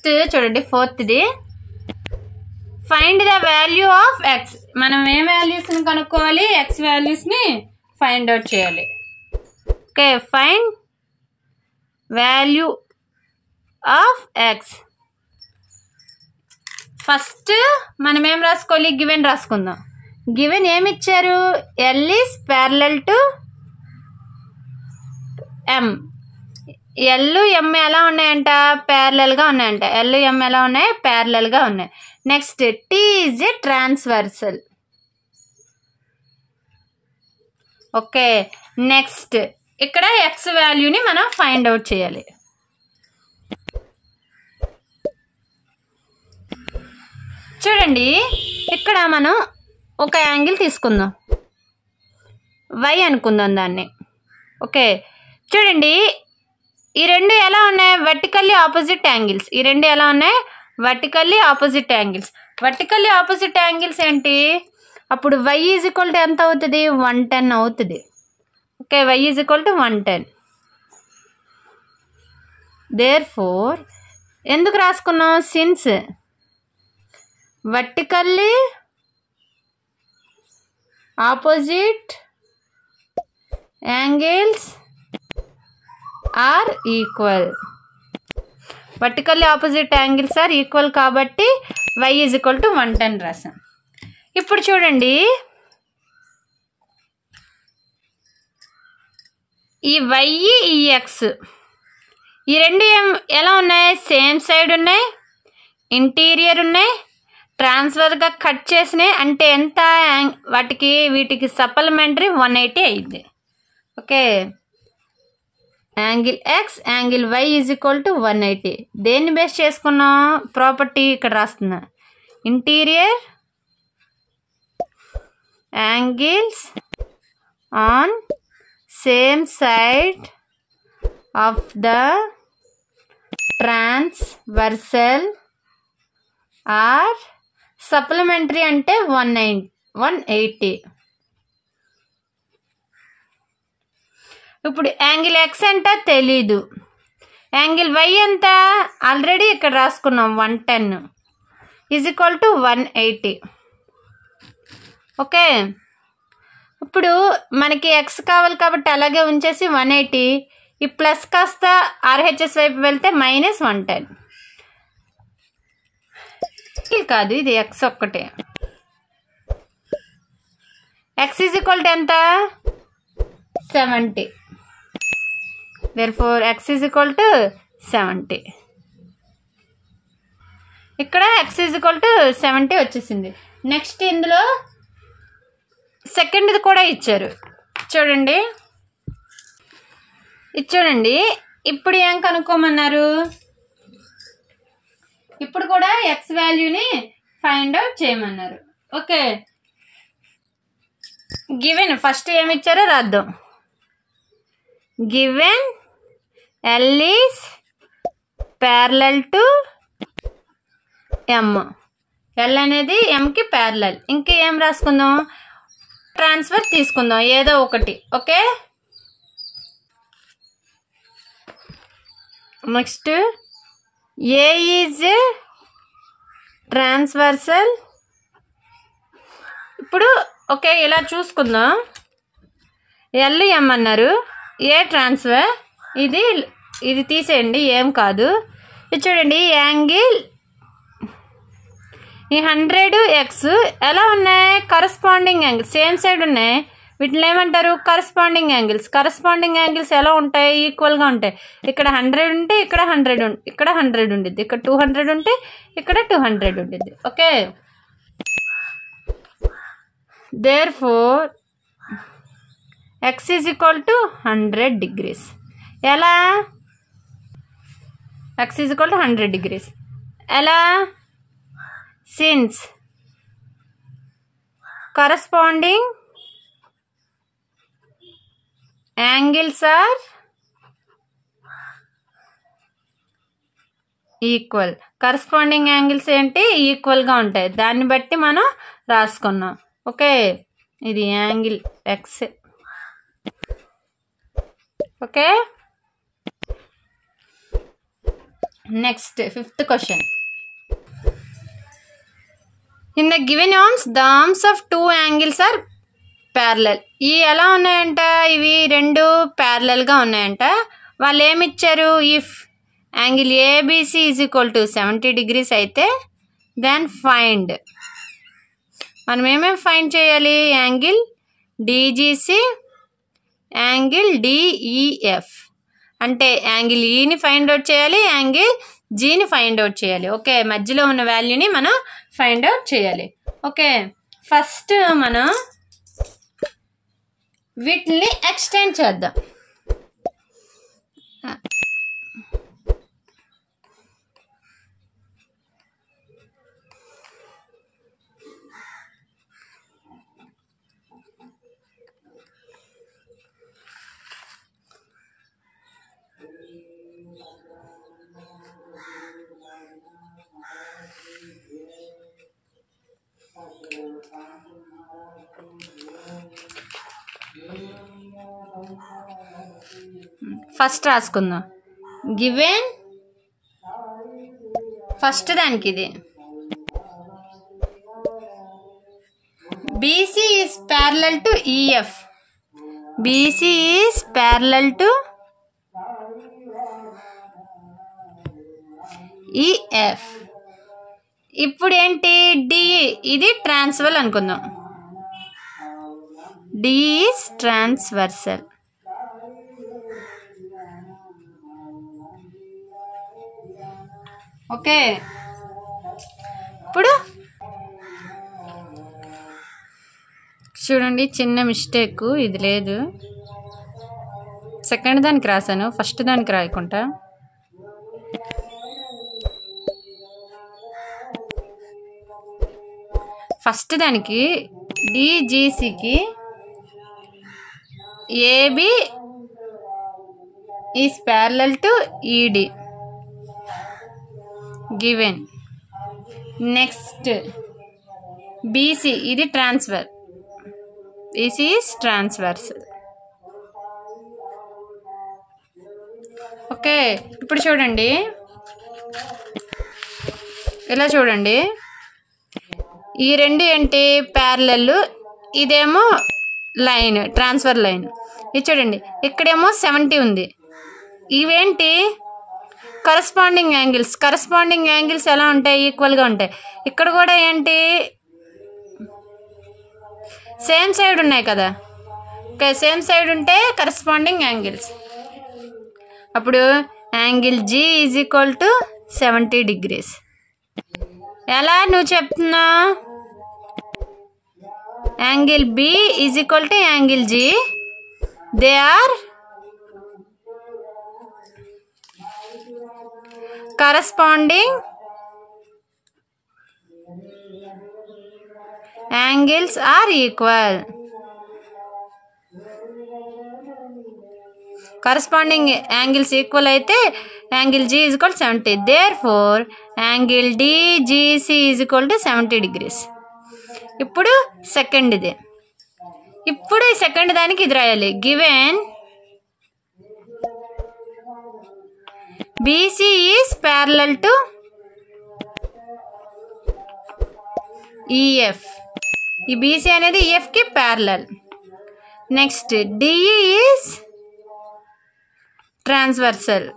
Next చూడండి ఫోర్త్ది, find the value of X. మనం ఏ వాల్యూస్ని కనుక్కోవాలి? ఎక్స్ వాల్యూస్ని ఫైండ్ అవుట్ చేయాలి. Okay, find value of X. First మనం ఏం రాసుకోవాలి? గివెన్ రాసుకుందాం. గివెన్ ఏమి ఇచ్చారు? L is parallel to M. L M ఎలా ఉన్నాయంట? ప్యారలల్గా ఉన్నాయంట. ఎల్ ఎం ఎలా ఉన్నాయి? ప్యారలల్గా ఉన్నాయి. Next T is a transversal. Okay, next ఇక్కడ ఎక్స్ వాల్యూని మనం ఫైండ్ అవుట్ చేయాలి. చూడండి ఇక్కడ మనం ఒక యాంగిల్ తీసుకుందాం, వై అనుకుందాం దాన్ని. ఓకే, చూడండి ఈ రెండు ఎలా ఉన్నాయి? Vertically opposite angles. ఈ రెండు ఎలా ఉన్నాయి? Vertically opposite angles. Vertically opposite angles ఏంటి? అప్పుడు y ఈజ్ ఈక్వల్ టు ఎంత అవుతుంది? 110 అవుతుంది. Okay, y is equal to 110. Therefore ఎందుకు రాసుకున్నాం? Since vertically opposite angles are equal. Vertically opposite angles are equal కాబట్టి y ఈజ్ ఈక్వల్ టు 110 రాసాం. ఇప్పుడు చూడండి ఈ y ఈ x ఈ రెండు ఎలా ఉన్నాయి? సేమ్ సైడ్ ఉన్నాయి, ఇంటీరియర్ ఉన్నాయి, ట్రాన్స్ఫర్గా కట్ చేసినాయి. అంటే ఎంత? వీటికి సప్లిమెంటరీ 180 అయింది. Okay, angle X angle Y is equal to 180. దేన్ని బేస్ చేసుకున్నాం? ప్రాపర్టీ ఇక్కడ రాస్తున్నా. Interior angles on same side of the transversal are supplementary అంటే 180. ఇప్పుడు యాంగిల్ ఎక్స్ ఎంత తెలీదు, యాంగిల్ వై ఎంత ఆల్రెడీ ఇక్కడ రాసుకున్నాం 110 ఈజ్ ఈక్వల్ టు 180. ఓకే, ఇప్పుడు మనకి ఎక్స్ కావాలి కాబట్టి అలాగే ఉంచేసి 180. ఈ ప్లస్ కాస్త ఆర్హెచ్ఎస్ వైపు వెళ్తే -110. కాదు, ఇది ఎక్స్ ఒక్కటే. ఎక్స్ ఈజ్ ఈక్వల్ టు ఎంత? 70. therefore x is equal to 70. ఇక్కడ x is equal to 70 వచ్చేసింది. నెక్స్ట్ ఇందులో సెకండ్ది కూడా ఇచ్చారు చూడండి. ఇది చూడండి, ఇప్పుడు ఏం కనుక్కోమన్నారు? ఇప్పుడు కూడా x వాల్యూని ఫైండ్ అవుట్ చేయమన్నారు. ఓకే, గివెన్ ఫస్ట్ ఏమి ఇచ్చారో రాద్దాం. Given L is parallel to M. L అనేది Mకి ప్యారలల్. ఇంకా ఏం రాసుకుందాం? ట్రాన్స్ఫర్ తీసుకుందాం ఏదో ఒకటి. Okay, next A is transversal. ఇప్పుడు ఓకే ఇలా చూసుకుందాం. L M అన్నారు, ఏ ట్రాన్స్ఫర్, ఇది తీసేయండి, ఏం కాదు. ఇది చూడండి, యాంగిల్ ఈ 100x ఎలా ఉన్నాయి? కరస్పాండింగ్ యాంగిల్స్, సేమ్ సైడ్ ఉన్నాయి. వీటిని ఏమంటారు? Corresponding angles. కరస్పాండింగ్ యాంగిల్స్ ఎలా ఉంటాయి? ఈక్వల్గా ఉంటాయి. ఇక్కడ 100 ఉంటే ఇక్కడ 100 ఇక్కడ 100 ఉండిద్ది. ఇక్కడ 200 ఉంటే ఇక్కడ 200 ఉండిద్ది. Okay, therefore x is equal to 100 degrees. ఎలా? x is equal to 100 degrees. ఎలా? Since corresponding angles are equal. Corresponding angles ఏంటి? ఈక్వల్గా ఉంటాయి. దాన్ని బట్టి మనం రాసుకున్నాం. ఓకే, ఇది angle X. Okay, Next, fifth question. In the given arms, the arms of two angles are parallel. ఈ ఎలా ఉన్నాయంట, ఇవి రెండు ప్యారలల్గా ఉన్నాయంట. వాళ్ళు ఏమిచ్చారు, if angle ABC is equal to 70 degrees అయితే దెన్ ఫైండ్. మనం ఏమేమి ఫైండ్ చేయాలి, యాంగిల్ డిజిసి, యాంగిల్ డిఈఎఫ్. అంటే యాంగిల్ ఈని ఫైండ్ అవుట్ చేయాలి, యాంగిల్ జీని ఫైండ్ అవుట్ చేయాలి. ఓకే, మధ్యలో ఉన్న వాల్యూని మనం ఫైండ్ అవుట్ చేయాలి. ఓకే, ఫస్ట్ మనం వీటిని ఎక్స్టెండ్ చేద్దాం. ఫస్ట్ రాసుకుందాం. గివెన్ ఫస్ట్ దానికి ఇది BC is parallel to EF. BC is parallel to EF. ఇప్పుడు ఏంటి, DE ఇది ట్రాన్స్వల్ అనుకుందాం. DE is transversal. ఓకే, ఇప్పుడు చూడండి, చిన్న మిస్టేక్, ఇది లేదు, సెకండ్ దానికి రాశాను, ఫస్ట్ దానికి రాయకుండా. ఫస్ట్ దానికి డిజిసికి AB is parallel to ED given. Next BC ఇది transfer, BC is transversal. Okay, ఇప్పుడు చూడండి, ఇలా చూడండి, ఈ రెండు ఏంటి ప్యారలల్, ఇదేమో లైన్, ట్రాన్స్ఫర్ లైన్. ఇది చూడండి, ఇక్కడేమో 70 ఉంది. ఇవేంటి కరస్పాండింగ్ యాంగిల్స్. కరస్పాండింగ్ యాంగిల్స్ ఎలా ఉంటాయి, ఈక్వల్గా ఉంటాయి. ఇక్కడ కూడా ఏంటి సేమ్ సైడ్ ఉన్నాయి కదా. ఓకే, సేమ్ సైడ్ ఉంటే కరస్పాండింగ్ యాంగిల్స్. అప్పుడు angle G is equal to 70 degrees. ఎలా నువ్వు చెప్తున్నా, angle B is equal to angle G, they are corresponding angles are equal. Corresponding angles equal అయితే angle G is equal to 70. Therefore angle DGC is equal to 70 degrees. ఇప్పుడు second ఇది, ఇప్పుడు ఈ second దానికి ఇది రాయాలి. Given BC is parallel to EF. ఈ BC అనేది EF కి parallel. Next DE is transversal.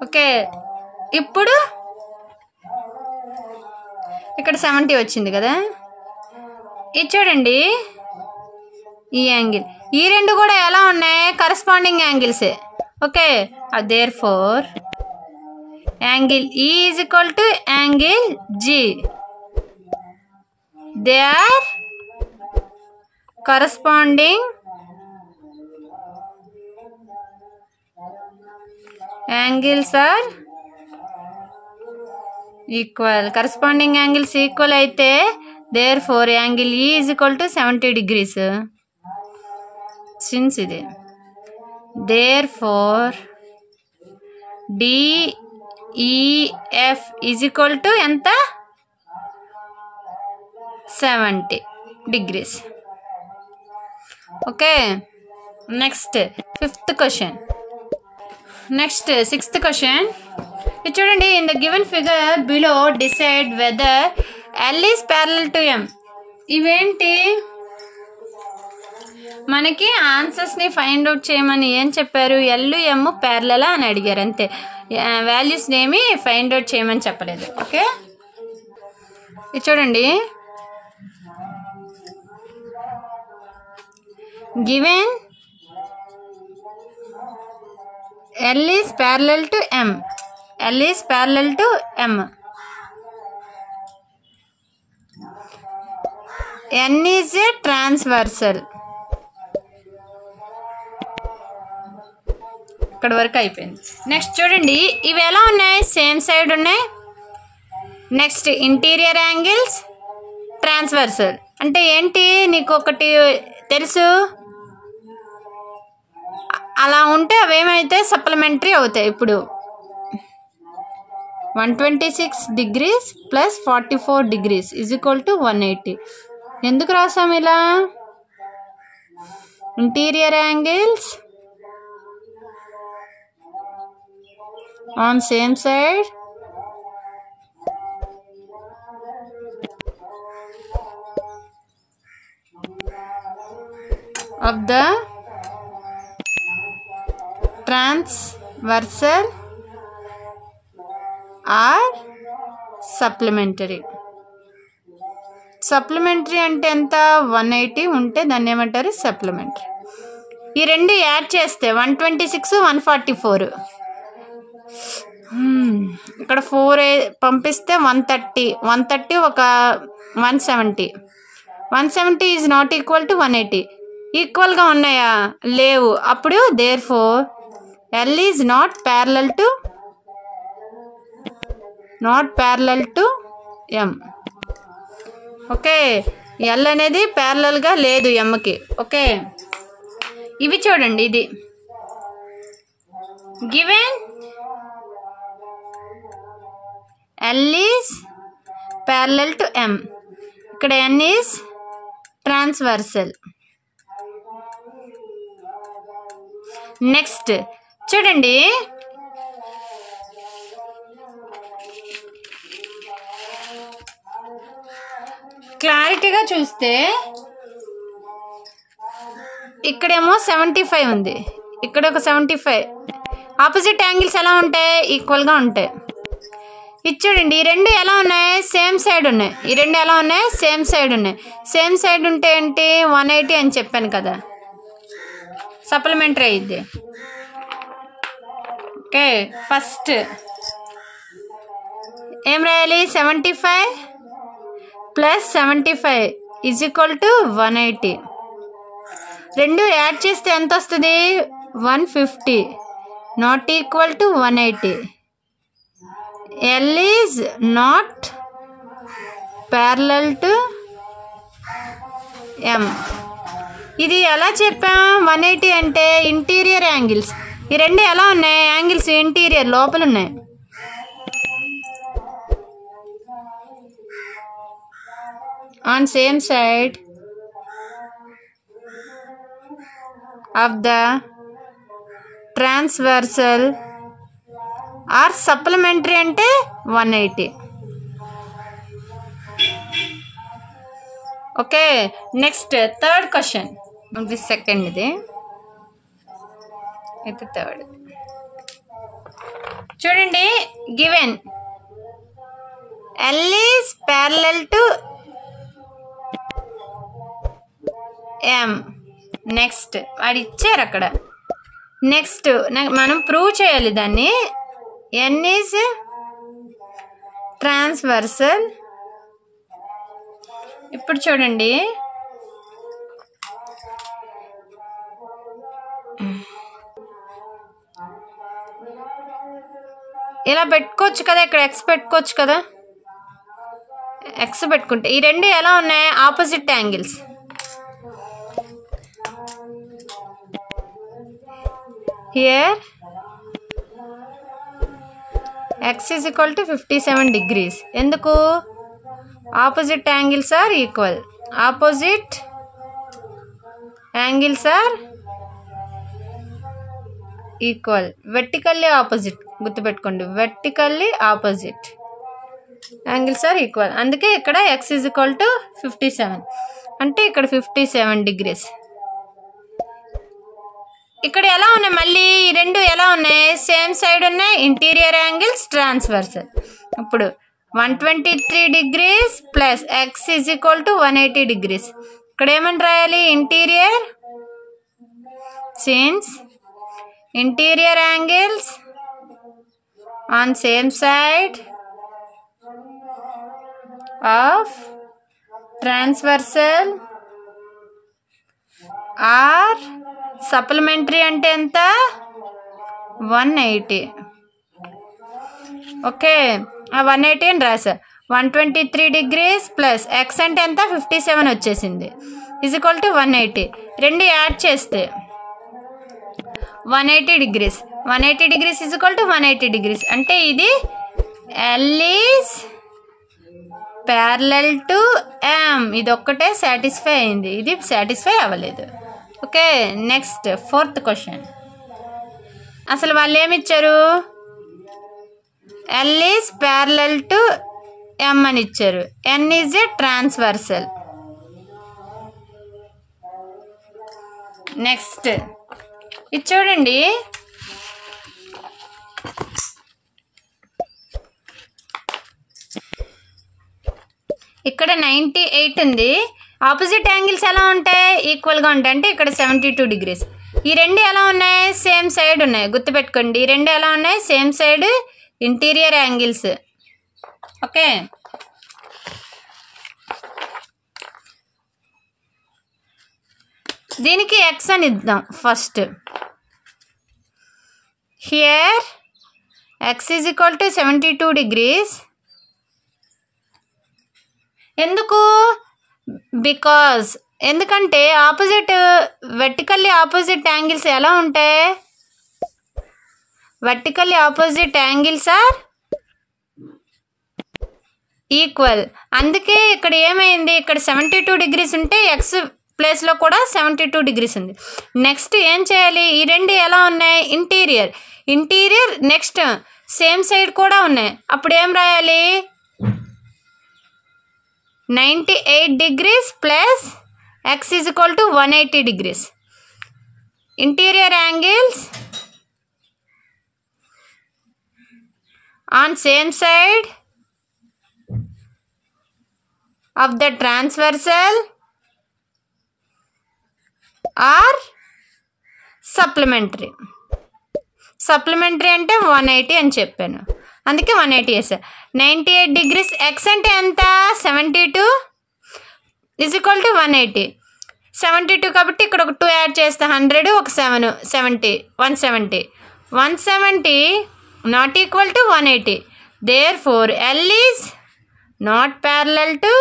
Okay, ఇప్పుడు ఇక్కడ 70 వచ్చింది కదా. ఇది చూడండి, ఈ యాంగిల్, ఈ రెండు కూడా ఎలా ఉన్నాయి, కరస్పాండింగ్ యాంగిల్సే. Okay, therefore angle E is equal to angle G. They are corresponding angles are equal. Corresponding angles equal అయితే therefore angle E is equal to 70 degrees. Since ఇది, therefore DEF is equal to ఎంత, 70 degrees. Okay, next fifth question. Next 6th question. ఇది చూడండి. In the given figure below decide whether L is parallel to M. ఇవేంటి? మనకి ఆన్సర్స్ని find out చేయమని ఏం చెప్పారు? L M ప్యారలలా అని అడిగారు అంతే. వాల్యూస్ని ఏమి ఫైండ్ అవుట్ చేయమని చెప్పలేదు. ఓకే, ఇది చూడండి. Given L is parallel to M. L is parallel to M. N is a transversal. ఇక్కడ వరకు అయిపోయింది. నెక్స్ట్ చూడండి, ఇవి ఎలా ఉన్నాయి? సేమ్ సైడ్ ఉన్నాయి. Next interior angles, transversal. అంటే ఏంటి? నీకు ఒకటి తెలుసు, అలా ఉంటే అవేమైతే సప్లిమెంటరీ అవుతాయి. ఇప్పుడు 126 degrees plus 44 degrees is equal to 180. ఎందుకు రాసాం ఇలా? Interior angles on same side of the transversal are supplementary. Supplementary అంటే ఎంత? 180 ఉంటే దాన్ని ఏమంటారు? సప్లిమెంటరీ. ఈ రెండు యాడ్ చేస్తే 126 144. ఇక్కడ 4 పంపిస్తే 130 ఒక 170 ఈజ్ నాట్ ఈక్వల్ టు 180. ఈక్వల్గా ఉన్నాయా? లేవు. అప్పుడు therefore L is not parallel to M. Okay, L అనేది ప్యారలల్గా లేదు Mకి. ఓకే, ఇవి చూడండి. ఇది given L is parallel to M. ఇక్కడ N is transversal. నెక్స్ట్ చూడండి, క్లారిటీగా చూస్తే ఇక్కడేమో 75 ఉంది, ఇక్కడ ఒక 75. ఆపోజిట్ యాంగిల్స్ ఎలా ఉంటాయి? ఈక్వల్గా ఉంటాయి. ఇది చూడండి, ఈ రెండు ఎలా ఉన్నాయి? సేమ్ సైడ్ ఉన్నాయి. ఈ రెండు ఎలా ఉన్నాయి? సేమ్ సైడ్ ఉన్నాయి. సేమ్ సైడ్ ఉంటే ఏంటి? 180 అని చెప్పాను కదా, సప్లిమెంటరీ అయింది. ఓకే, ఫస్ట్ ఏం రాయాలి? 75 ప్లస్ 75 ఈజ్ ఈక్వల్ టు 180. రెండు యాడ్ చేస్తే ఎంత వస్తుంది? 150 not equal to 180. L is not parallel to M. ఇది ఎలా చెప్పాం? 180 అంటే ఇంటీరియర్ యాంగిల్స్. ఈ రెండు ఎలా ఉన్నాయి? యాంగిల్స్ ఇంటీరియర్ లోపల ఉన్నాయి. On same side of the transversal are supplementary అంటే 180. Okay, next third question. ఇది సెకండ్, ఇది అయితే థర్డ్. చూడండి, given L is parallel to M. Next వాడు ఇచ్చారు అక్కడ. నెక్స్ట్ మనం ప్రూవ్ చేయాలి దాన్ని. N is transversal. ఇప్పుడు చూడండి, ఇలా పెట్టుకోవచ్చు కదా, ఇక్కడ ఎక్స్ పెట్టుకోవచ్చు కదా. ఎక్స్ పెట్టుకుంటే ఈ రెండు ఎలా ఉన్నాయి? Opposite angles. Here x is equal to 57 degrees. ఎందుకు? Opposite angles are equal. Opposite angles are equal vertically opposite, గుర్తుపెట్టుకోండి, vertically opposite angles are equal. అందుకే ఇక్కడ x ఈజ్ ఈక్వల్ టు 57 అంటే ఇక్కడ 57 degrees. ఇక్కడ ఎలా ఉన్నాయి మళ్ళీ ఈ రెండు ఎలా ఉన్నాయి, సేమ్ సైడ్ ఉన్నాయి, ఇంటీరియర్ యాంగిల్స్ ట్రాన్స్వర్సల్. ఇప్పుడు 123 degrees plus x is equal to 180 degrees. ఇక్కడ ఏమని రాయాలి, interior, since interior angles on same side of transversal are supplementary అంటే ఎంత, 180. ఓకే, 180 అని రాసా. 123 degrees ప్లస్ ఎక్స్ అంటే ఎంత, 57 వచ్చేసింది, ఈజ్ ఈక్వల్ టు 180. రెండు యాడ్ చేస్తే 180 degrees. 180 degrees is equal to 180 degrees అంటే ఇది ఎల్ ఈజ్ ప్యారలల్ టు ఎం. ఇది ఒక్కటే సాటిస్ఫై అయింది, ఇది సాటిస్ఫై అవ్వలేదు. Okay, next 4th question. అసలు వాళ్ళు ఏమిచ్చారు, ఎల్ ఈజ్ ప్యారలల్ టు ఎం అని ఇచ్చారు, ఎన్ ఈజ్ ఏ ట్రాన్స్వర్సల్. నెక్స్ట్ ఇది చూడండి, ఇక్కడ 98 ఉంది. ఆపోజిట్ యాంగిల్స్ ఎలా ఉంటాయి, ఈక్వల్గా ఉంటాయి. అంటే ఇక్కడ 72 degrees. ఈ రెండు ఎలా ఉన్నాయి, సేమ్ సైడ్ ఉన్నాయి, గుర్తుపెట్టుకోండి. ఈ రెండు ఎలా ఉన్నాయి, same side interior angles. Okay, దీనికి ఎక్స్ అని ఇద్దాం first. Here x is equal to 72 degrees. ఎందుకు, బికాజ్ ఎందుకంటే ఆపోజిట్ వెర్టికల్లీ ఆపోజిట్ యాంగిల్స్ ఎలా ఉంటాయి, vertically opposite angles are equal. అందుకే ఇక్కడ ఏమైంది, ఇక్కడ 72 degrees ఉంటే ఎక్స్ ప్లేస్లో కూడా 72 degrees ఉంది. నెక్స్ట్ ఏం చేయాలి, ఈ రెండు ఎలా ఉన్నాయి, interior, interior next same side కూడా ఉన్నాయి. అప్పుడు ఏం రాయాలి, 98 degrees plus x is equal to 180 degrees. Interior angles on same side of the transversal are supplementary. Supplementary అంటే 180 అని చెప్పాను, అందుకే 180 వేసా. 98 degrees, ఎక్స్ అంటే ఎంత, 72 ఈజ్ ఈక్వల్ టు 180. 72 కాబట్టి ఇక్కడ ఒక 2 యాడ్ చేస్తే 100, ఒక 7, 70, 170. 170 not equal to 180. Therefore L is not parallel to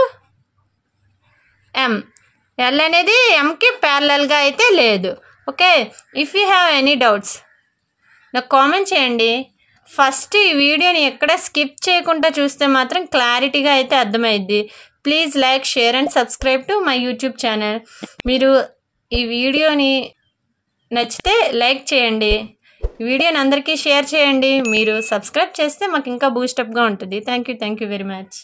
M. L అనేది ఎంకి ప్యారలల్గా అయితే లేదు. Okay, if you have any doubts నాకు కామెంట్ చేయండి. ఫస్ట్ ఈ వీడియోని ఎక్కడ స్కిప్ చేయకుండా చూస్తే మాత్రం క్లారిటీగా అయితే అర్థమైద్ది. Please like, share and subscribe to my YouTube channel. మీరు ఈ వీడియోని నచ్చితే లైక్ చేయండి, ఈ వీడియోని అందరికీ షేర్ చేయండి. మీరు సబ్స్క్రైబ్ చేస్తే మాకు ఇంకా బూస్టప్గా ఉంటుంది. Thank you very much.